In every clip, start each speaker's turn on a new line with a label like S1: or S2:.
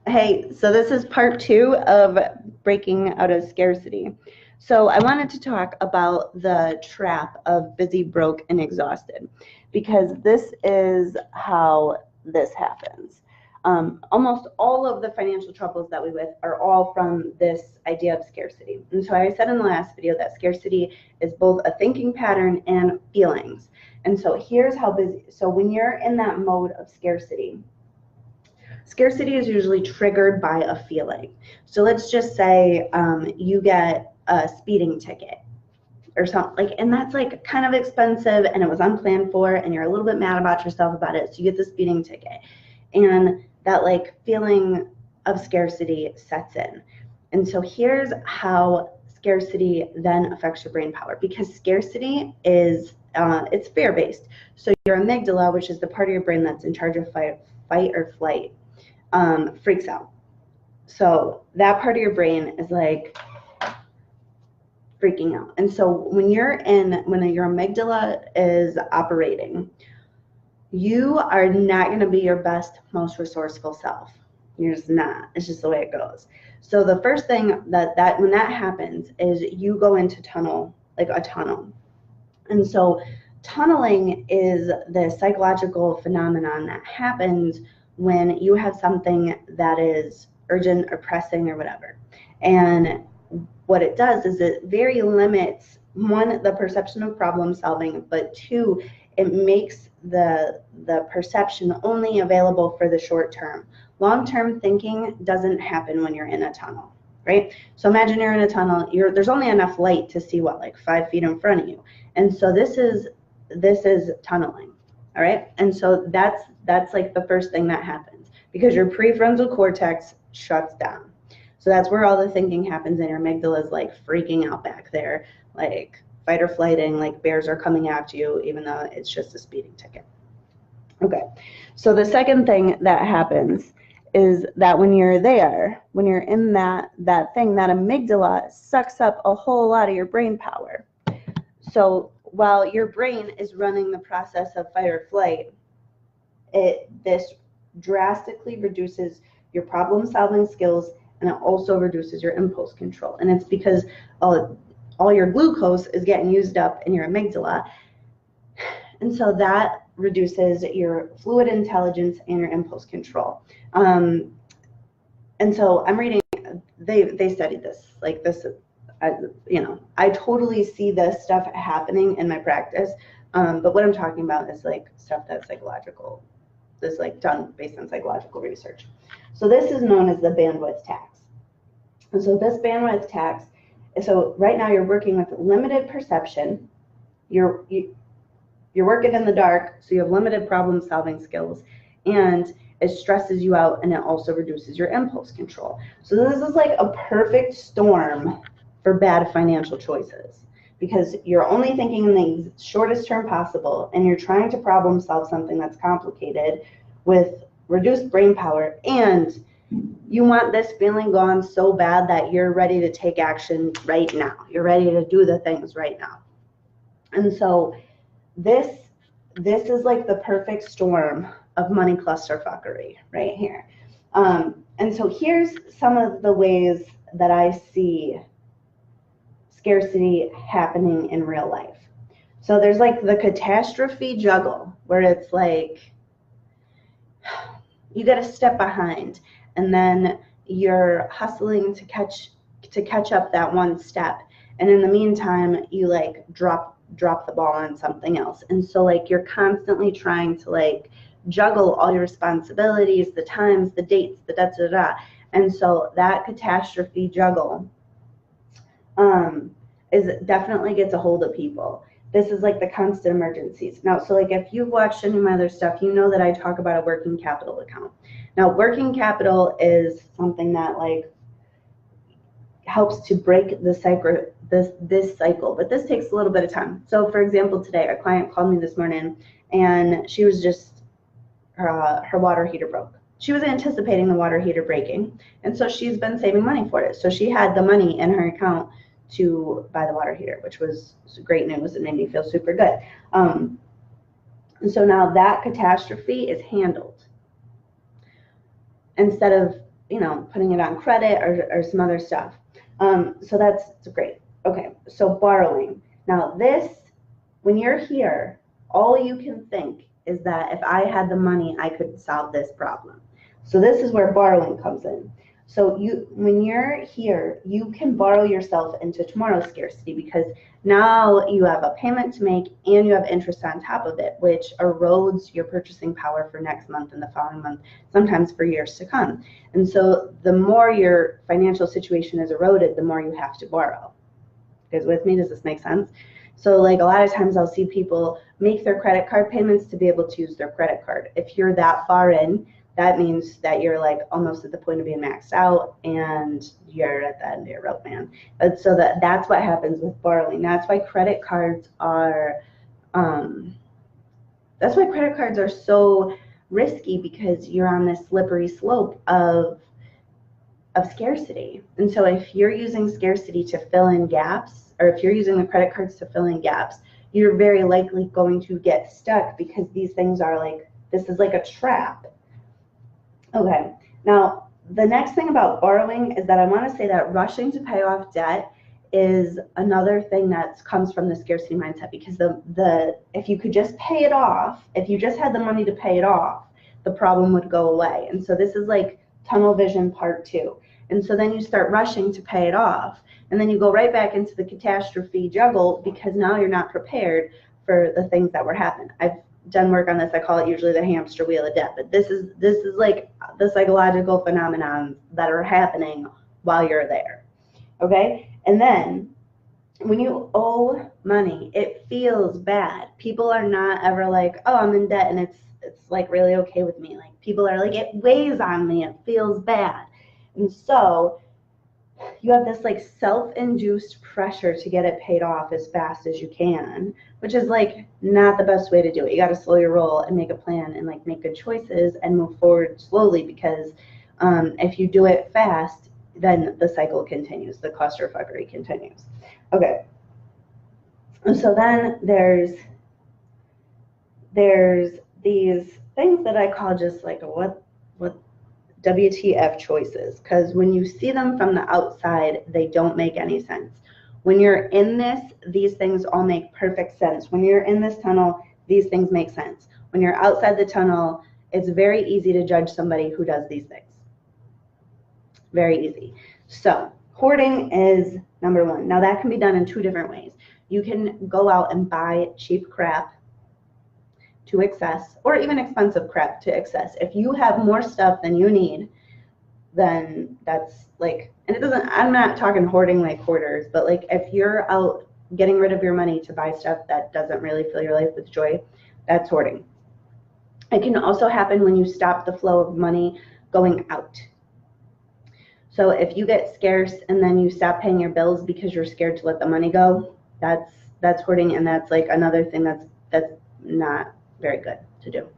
S1: Hey, so this is part 2 of breaking out of scarcity. So I wanted to talk about the trap of busy, broke, and exhausted, because this is how this happens. Almost all of the financial troubles that we with are all from this idea of scarcity. And so I said in the last video that scarcity is both a thinking pattern and feelings. And so here's how busy. So when you're in that mode of scarcity is usually triggered by a feeling. So let's just say you get a speeding ticket or something, like, and that's like kind of expensive and it was unplanned for, and you're a little bit mad about yourself about it. So you get the speeding ticket, and that like feeling of scarcity sets in. And so here's how scarcity then affects your brain power, because scarcity is it's fear-based. So your amygdala, which is the part of your brain that's in charge of fight or flight, freaks out. So that part of your brain is like freaking out. And so when your amygdala is operating, you are not going to be your best, most resourceful self. You're just not. It's just the way it goes. So the first thing that when that happens is you go into tunnel, like a tunnel. And so tunneling is the psychological phenomenon that happens when you have something that is urgent or pressing or whatever. And what it does is it very limits, one, the perception of problem solving, but two, it makes the perception only available for the short term. Long-term thinking doesn't happen when you're in a tunnel, right? So imagine you're in a tunnel, there's only enough light to see what, like 5 feet in front of you. And so this is tunneling. All right, and so that's like the first thing that happens, because your prefrontal cortex shuts down. So that's where all the thinking happens, and your amygdala is like freaking out back there, like fight or flighting, like bears are coming after you, even though it's just a speeding ticket. Okay, so the second thing that happens is that when you're in that thing, that amygdala sucks up a whole lot of your brain power. So while your brain is running the process of fight or flight, this drastically reduces your problem-solving skills, and it also reduces your impulse control. And it's because all your glucose is getting used up in your amygdala, and so that reduces your fluid intelligence and your impulse control. And so I'm reading, they studied this, like this. I totally see this stuff happening in my practice, but what I'm talking about is like stuff that's psychological, that's like done based on psychological research. So this is known as the bandwidth tax. And so this bandwidth tax, so right now you're working with limited perception, you're working in the dark, so you have limited problem solving skills, and it stresses you out, and it also reduces your impulse control. So this is like a perfect storm for bad financial choices, because you're only thinking in the shortest term possible, and you're trying to problem solve something that's complicated with reduced brain power, and you want this feeling gone so bad that you're ready to take action right now. You're ready to do the things right now. And so this is like the perfect storm of money clusterfuckery right here. And so here's some of the ways that I see scarcity happening in real life. So there's like the catastrophe juggle, where it's like you got to step behind, and then you're hustling to catch up that one step, and in the meantime you like drop the ball on something else. And so like you're constantly trying to like juggle all your responsibilities, the times, the dates, the da-da-da. And so that catastrophe juggle is definitely gets a hold of people. This is like the constant emergencies. Now, so like if you've watched any of my other stuff, you know that I talk about a working capital account. Now, working capital is something that like helps to break the cycle, this cycle, but this takes a little bit of time. So for example, today a client called me this morning, and she was just her water heater broke. She was anticipating the water heater breaking, and so she's been saving money for it. So she had the money in her account to buy the water heater, which was great news. It made me feel super good. And so now that catastrophe is handled. Instead of putting it on credit or some other stuff. So that's great. Okay, so borrowing. Now this, when you're here, all you can think is that if I had the money, I could solve this problem. So this is where borrowing comes in. So when you're here, you can borrow yourself into tomorrow's scarcity, because now you have a payment to make and you have interest on top of it, which erodes your purchasing power for next month and the following month, sometimes for years to come. And so the more your financial situation is eroded, the more you have to borrow. You guys with me? Does this make sense? So like a lot of times I'll see people make their credit card payments to be able to use their credit card. If you're that far in, that means that you're like almost at the point of being maxed out and you're at the end of your rope, man. And so that's what happens with borrowing. That's why credit cards are so risky, because you're on this slippery slope of scarcity. And so if you're using scarcity to fill in gaps, or if you're using the credit cards to fill in gaps, you're very likely going to get stuck, because these things are like, this is like a trap. Okay, now the next thing about borrowing is that I want to say that rushing to pay off debt is another thing that comes from the scarcity mindset, because if you could just pay it off, if you just had the money to pay it off, the problem would go away. And so this is like tunnel vision part 2. And so then you start rushing to pay it off, and then you go right back into the catastrophe juggle, because now you're not prepared for the things that were happening. I've done work on this. I call it usually the hamster wheel of debt, but this is like the psychological phenomenon that are happening while you're there. Okay, and then when you owe money, it feels bad. People are not ever like, oh, I'm in debt and it's like really okay with me. Like people are like, it weighs on me, it feels bad. And so you have this like self-induced pressure to get it paid off as fast as you can, which is like not the best way to do it. You got to slow your roll and make a plan and like make good choices and move forward slowly, because if you do it fast, then the cycle continues, the clusterfuckery continues. Okay, and so then there's these things that I call just like what WTF choices, because when you see them from the outside, they don't make any sense. When you're in this, these things all make perfect sense. When you're in this tunnel, these things make sense. When you're outside the tunnel, it's very easy to judge somebody who does these things. Very easy. So hoarding is number 1. Now that can be done in 2 different ways. You can go out and buy cheap crap to excess, or even expensive crap to excess. If you have more stuff than you need, then that's like, and it doesn't, I'm not talking hoarding like hoarders, but like if you're out getting rid of your money to buy stuff that doesn't really fill your life with joy, that's hoarding. It can also happen when you stop the flow of money going out. So if you get scarce and then you stop paying your bills because you're scared to let the money go, that's hoarding, and that's like another thing that's not very good to do,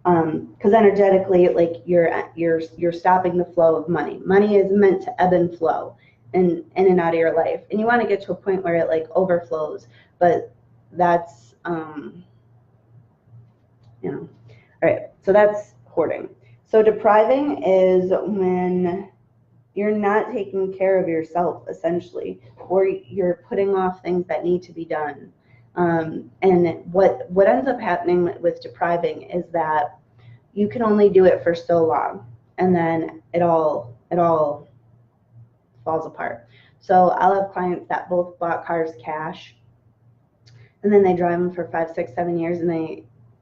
S1: because energetically, like you're stopping the flow of money. Money is meant to ebb and flow in and out of your life, and you want to get to a point where it like overflows, but that's all right, so that's hoarding. So depriving is when you're not taking care of yourself, essentially, or you're putting off things that need to be done. And what ends up happening with depriving is that you can only do it for so long, and then it all falls apart. So I'll have clients that both bought cars cash, and then they drive them for 5, 6, 7 years,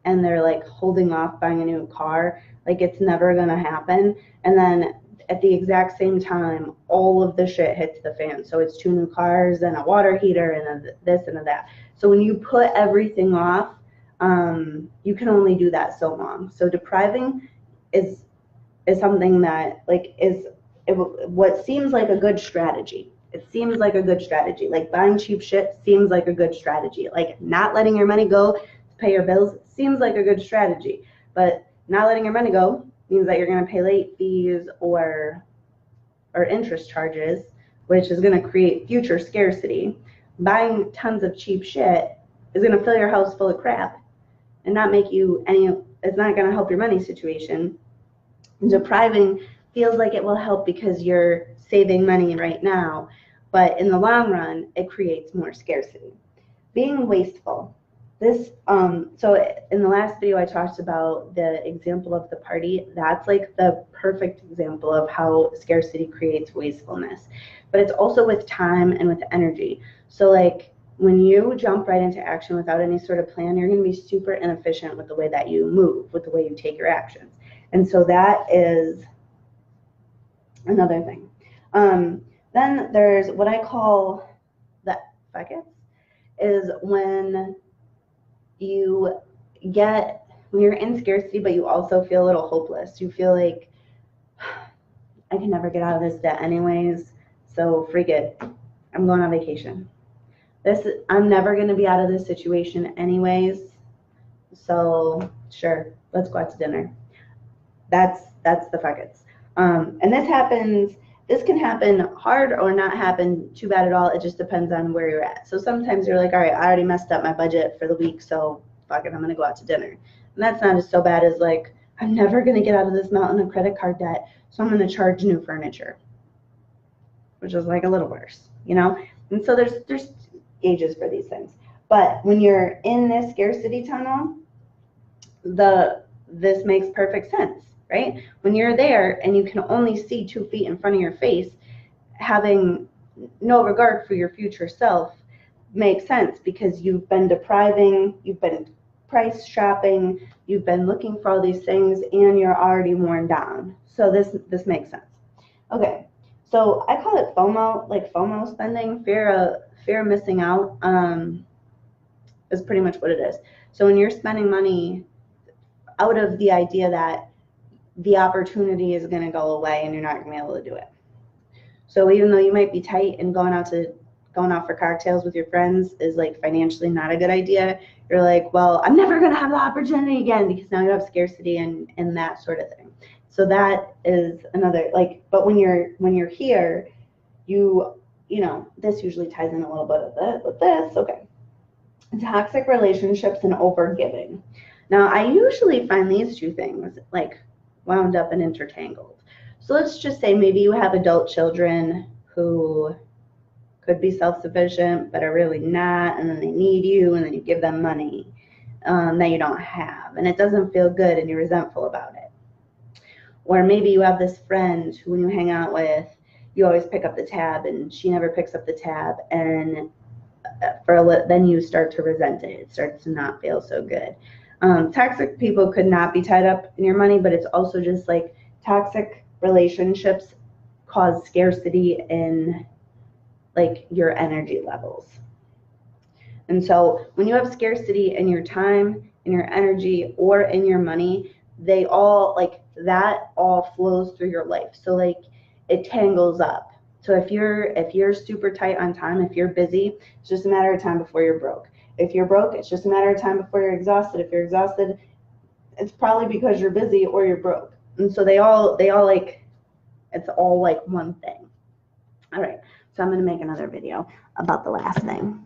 S1: and they're like holding off buying a new car, like it's never gonna happen. And then at the exact same time, all of the shit hits the fan. So it's 2 new cars and a water heater and this and a that. So when you put everything off, you can only do that so long. So depriving is something that like what seems like a good strategy. It seems like a good strategy. Like buying cheap shit seems like a good strategy. Like not letting your money go to pay your bills seems like a good strategy. But not letting your money go means that you're going to pay late fees or interest charges, which is going to create future scarcity. Buying tons of cheap shit is going to fill your house full of crap and not make you it's not going to help your money situation. Depriving feels like it will help because you're saving money right now, but in the long run, it creates more scarcity. Being wasteful. So in the last video, I talked about the example of the party. That's like the perfect example of how scarcity creates wastefulness. But it's also with time and with energy. So like when you jump right into action without any sort of plan, you're going to be super inefficient with the way that you move, with the way you take your actions. And so that is another thing. Then there's what I call the buckets, is when you're in scarcity, but you also feel a little hopeless. You feel like, I can never get out of this debt anyways, so freak it. I'm going on vacation. I'm never going to be out of this situation anyways, so sure, let's go out to dinner. That's the buckets. And this can happen hard or not happen too bad at all. It just depends on where you're at. So sometimes you're like, all right, I already messed up my budget for the week, so fuck it, I'm gonna go out to dinner. And that's not as so bad as like, I'm never gonna get out of this mountain of credit card debt, so I'm gonna charge new furniture, which is like a little worse, you know? And so there's ages for these things. But when you're in this scarcity tunnel, this makes perfect sense, right? When you're there and you can only see 2 feet in front of your face, having no regard for your future self makes sense, because you've been depriving, you've been price shopping, you've been looking for all these things, and you're already worn down. So this makes sense. Okay, so I call it FOMO, like FOMO spending, fear of missing out, is pretty much what it is. So when you're spending money out of the idea that the opportunity is going to go away and you're not going to be able to do it. So even though you might be tight and going out for cocktails with your friends is like financially not a good idea, you're like, well, I'm never going to have the opportunity again, because now you have scarcity and that sort of thing. So that is another, like, but when you're here, you know, this usually ties in a little bit of it with this. Okay. Toxic relationships and overgiving. Now, I usually find these two things like wound up and intertangled. So let's just say maybe you have adult children who could be self-sufficient but are really not, and then they need you, and then you give them money that you don't have, and it doesn't feel good and you're resentful about it. Or maybe you have this friend who, when you hang out with, you always pick up the tab and she never picks up the tab, and then you start to resent it. It starts to not feel so good. Toxic people could not be tied up in your money, but it's also just like toxic relationships cause scarcity in like your energy levels. And so when you have scarcity in your time, in your energy, or in your money, they all like that all flows through your life. So like it tangles up. So if you're super tight on time, if you're busy, it's just a matter of time before you're broke. If you're broke, it's just a matter of time before you're exhausted. If you're exhausted, it's probably because you're busy or you're broke. And so they all like, it's all like one thing. All right, so I'm going to make another video about the last thing.